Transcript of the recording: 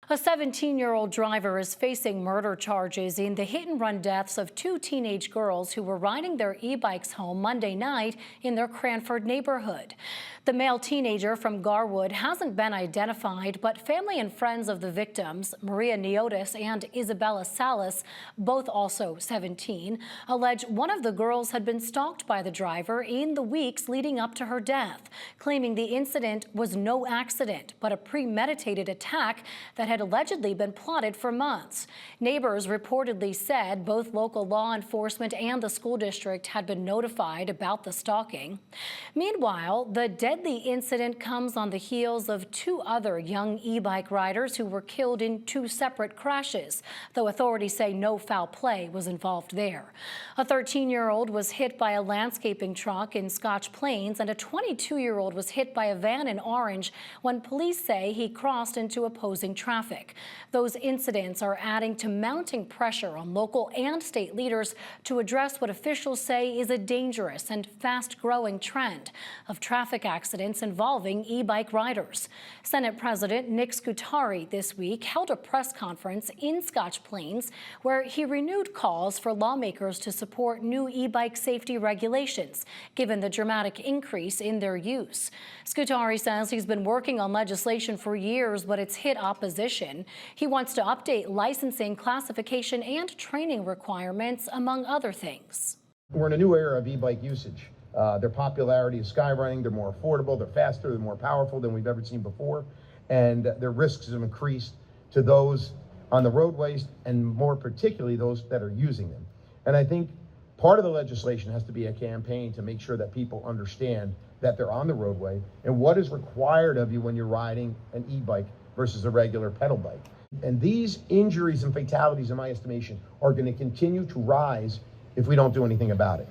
A 17-year-old driver is facing murder charges in the hit-and-run deaths of two teenage girls who were riding their e-bikes home Monday night in their Cranford neighborhood. The male teenager from Garwood hasn't been identified, but family and friends of the victims, Maria Neotis and Isabella Salas, both also 17, allege one of the girls had been stalked by the driver in the weeks leading up to her death, claiming the incident was no accident, but a premeditated attack that had allegedly been plotted for months. Neighbors reportedly said both local law enforcement and the school district had been notified about the stalking. Meanwhile, the deadly incident comes on the heels of two other young e-bike riders who were killed in two separate crashes, though authorities say no foul play was involved there. A 13-year-old was hit by a landscaping truck in Scotch Plains, and a 22-year-old was hit by a van in Orange when police say he crossed into opposing traffic. Those incidents are adding to mounting pressure on local and state leaders to address what officials say is a dangerous and fast-growing trend of traffic accidents involving e-bike riders. Senate President Nick Scutari this week held a press conference in Scotch Plains where he renewed calls for lawmakers to support new e-bike safety regulations, given the dramatic increase in their use. Scutari says he's been working on legislation for years, but it's hit opposition. He wants to update licensing, classification, and training requirements, among other things. We're in a new era of e-bike usage. Their popularity is skyrunning. They're more affordable, they're faster, they're more powerful than we've ever seen before. And their risks have increased to those on the roadways, and more particularly those that are using them. And I think part of the legislation has to be a campaign to make sure that people understand that they're on the roadway and what is required of you when you're riding an e-bike versus a regular pedal bike. And these injuries and fatalities, in my estimation, are going to continue to rise if we don't do anything about it.